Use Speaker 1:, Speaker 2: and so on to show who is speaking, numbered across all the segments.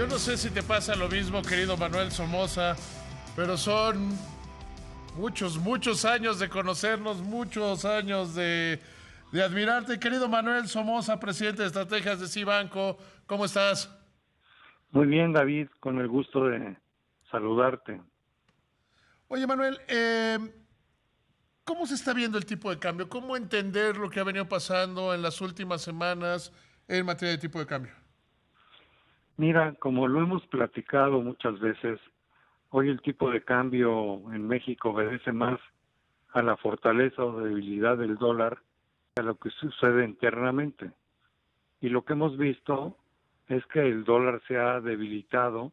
Speaker 1: Yo no sé si te pasa lo mismo, querido Manuel Somoza, pero son muchos años de conocernos, muchos años de admirarte. Querido Manuel Somoza, presidente de estrategias de Cibanco, ¿cómo estás?
Speaker 2: Muy bien, David, con el gusto de saludarte.
Speaker 1: Oye, Manuel, ¿cómo se está viendo el tipo de cambio? ¿Cómo entender lo que ha venido pasando en las últimas semanas en materia de tipo de cambio?
Speaker 2: Mira, como lo hemos platicado muchas veces, hoy el tipo de cambio en México obedece más a la fortaleza o debilidad del dólar que a lo que sucede internamente. Y lo que hemos visto es que el dólar se ha debilitado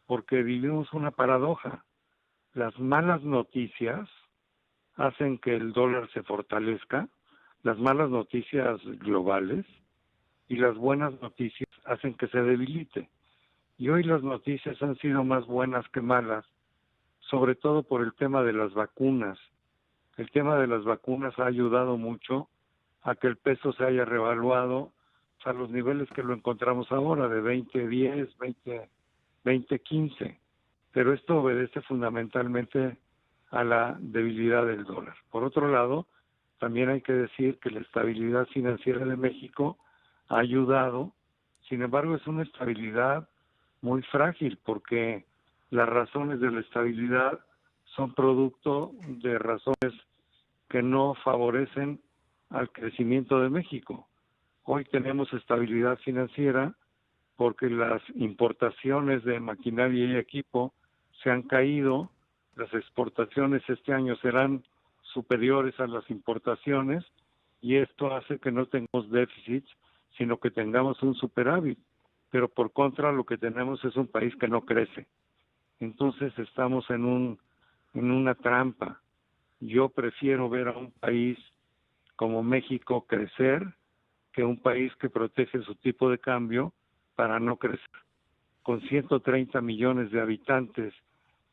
Speaker 2: porque vivimos una paradoja. Las malas noticias hacen que el dólar se fortalezca, las malas noticias globales, y las buenas noticias hacen que se debilite. Y hoy las noticias han sido más buenas que malas, sobre todo por el tema de las vacunas. El tema de las vacunas ha ayudado mucho a que el peso se haya revaluado a los niveles que lo encontramos ahora, de 20.10, 20.15. Pero esto obedece fundamentalmente a la debilidad del dólar. Por otro lado, también hay que decir que la estabilidad financiera de México ha ayudado. Sin embargo, es una estabilidad muy frágil porque las razones de la estabilidad son producto de razones que no favorecen al crecimiento de México. Hoy tenemos estabilidad financiera porque las importaciones de maquinaria y equipo se han caído, las exportaciones este año serán superiores a las importaciones y esto hace que no tengamos déficits, sino que tengamos un superávit. Pero por contra lo que tenemos es un país que no crece. Entonces estamos en una trampa. Yo prefiero ver a un país como México crecer que un país que protege su tipo de cambio para no crecer. Con 130 millones de habitantes,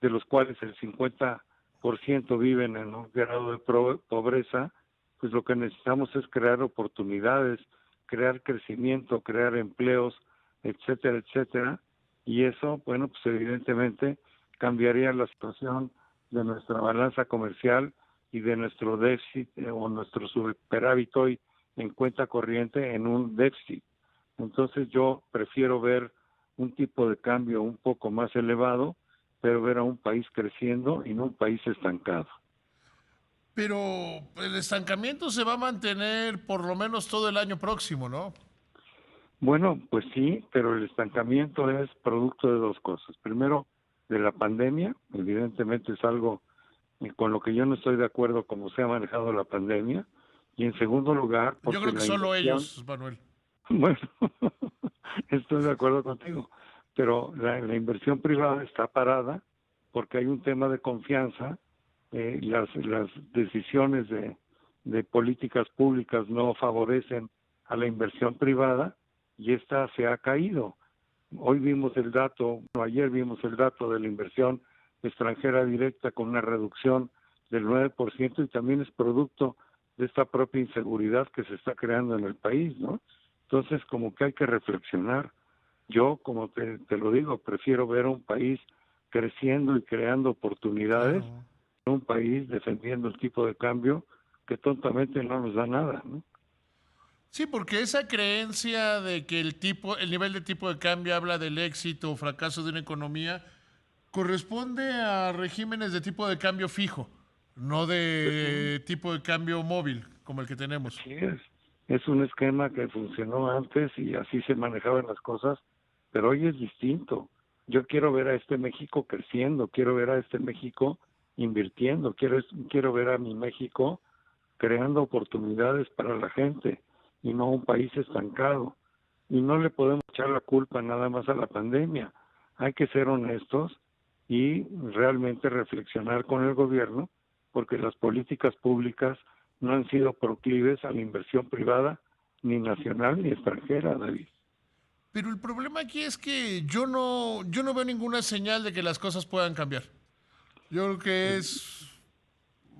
Speaker 2: de los cuales el 50% viven en un grado de pobreza, pues lo que necesitamos es crear oportunidades, crear crecimiento, crear empleos, etcétera, etcétera. Y eso, bueno, pues evidentemente cambiaría la situación de nuestra balanza comercial y de nuestro déficit o nuestro superávit hoy en cuenta corriente en un déficit. Entonces yo prefiero ver un tipo de cambio un poco más elevado, pero ver a un país creciendo y no un país estancado.
Speaker 1: Pero el estancamiento se va a mantener por lo menos todo el año próximo, ¿no?
Speaker 2: Bueno, pues sí, pero el estancamiento es producto de dos cosas. Primero, de la pandemia, evidentemente es algo con lo que yo no estoy de acuerdo cómo se ha manejado la pandemia. Y en segundo lugar,
Speaker 1: Yo
Speaker 2: porque
Speaker 1: creo que
Speaker 2: la
Speaker 1: solo
Speaker 2: inversión,
Speaker 1: ellos, Manuel.
Speaker 2: bueno, estoy de acuerdo contigo, pero la inversión privada está parada porque hay un tema de confianza. Las decisiones de políticas públicas no favorecen a la inversión privada y esta se ha caído. Hoy vimos el dato, no, ayer vimos el dato de la inversión extranjera directa con una reducción del 9% y también es producto de esta propia inseguridad que se está creando en el país, ¿no? Entonces, como que hay que reflexionar. Yo, como te lo digo, prefiero ver a un país creciendo y creando oportunidades,
Speaker 1: Claro.
Speaker 2: no un país defendiendo el tipo de cambio que tontamente no nos da nada, ¿no?
Speaker 1: Sí, porque esa creencia de que el nivel de tipo de cambio habla del éxito o fracaso de una economía, corresponde a regímenes de tipo de cambio fijo, no
Speaker 2: Pues sí,
Speaker 1: de tipo de cambio móvil como el que tenemos.
Speaker 2: así es. Es un esquema que funcionó antes y así se manejaban las cosas, pero hoy es distinto. Yo quiero ver a este México creciendo, quiero ver a este México invirtiendo, quiero ver a mi México creando oportunidades para la gente y no un país estancado. Y no le podemos echar la culpa nada más a la pandemia. Hay que ser honestos y realmente reflexionar con el gobierno porque las políticas públicas no han sido proclives a la inversión privada ni nacional ni extranjera, David.
Speaker 1: Pero el problema aquí es que yo no veo ninguna señal de que las cosas puedan cambiar. Yo creo que es,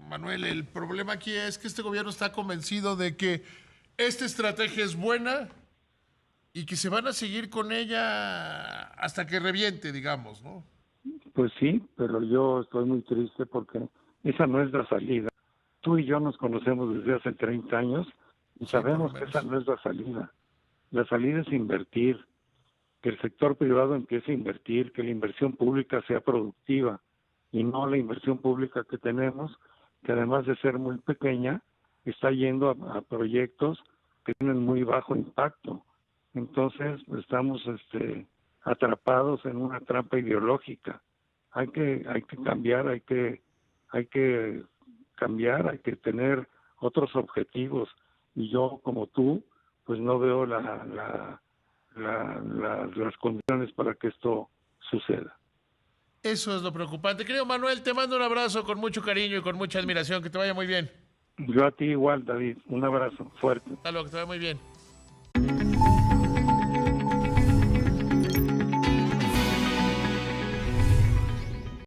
Speaker 1: Manuel, el problema aquí es que este gobierno está convencido de que esta estrategia es buena y que se van a seguir con ella hasta que reviente, digamos, ¿no?
Speaker 2: Pues sí, pero yo estoy muy triste porque esa no es la salida. Tú y yo nos conocemos desde hace 30 años y
Speaker 1: Sí, por lo
Speaker 2: sabemos que esa
Speaker 1: menos.
Speaker 2: no es la salida. La salida es invertir, que el sector privado empiece a invertir, que la inversión pública sea productiva y no la inversión pública que tenemos, que además de ser muy pequeña, está yendo a proyectos que tienen muy bajo impacto. Entonces estamos atrapados en una trampa ideológica. Hay que cambiar, hay que cambiar, hay que tener otros objetivos. Y yo, como tú, pues no veo las condiciones para que esto suceda.
Speaker 1: Eso es lo preocupante. Querido Manuel, te mando un abrazo con mucho cariño y con mucha admiración. Que te vaya muy bien.
Speaker 2: Yo a ti igual, David. Un abrazo fuerte.
Speaker 1: Hasta luego, que te vaya muy bien.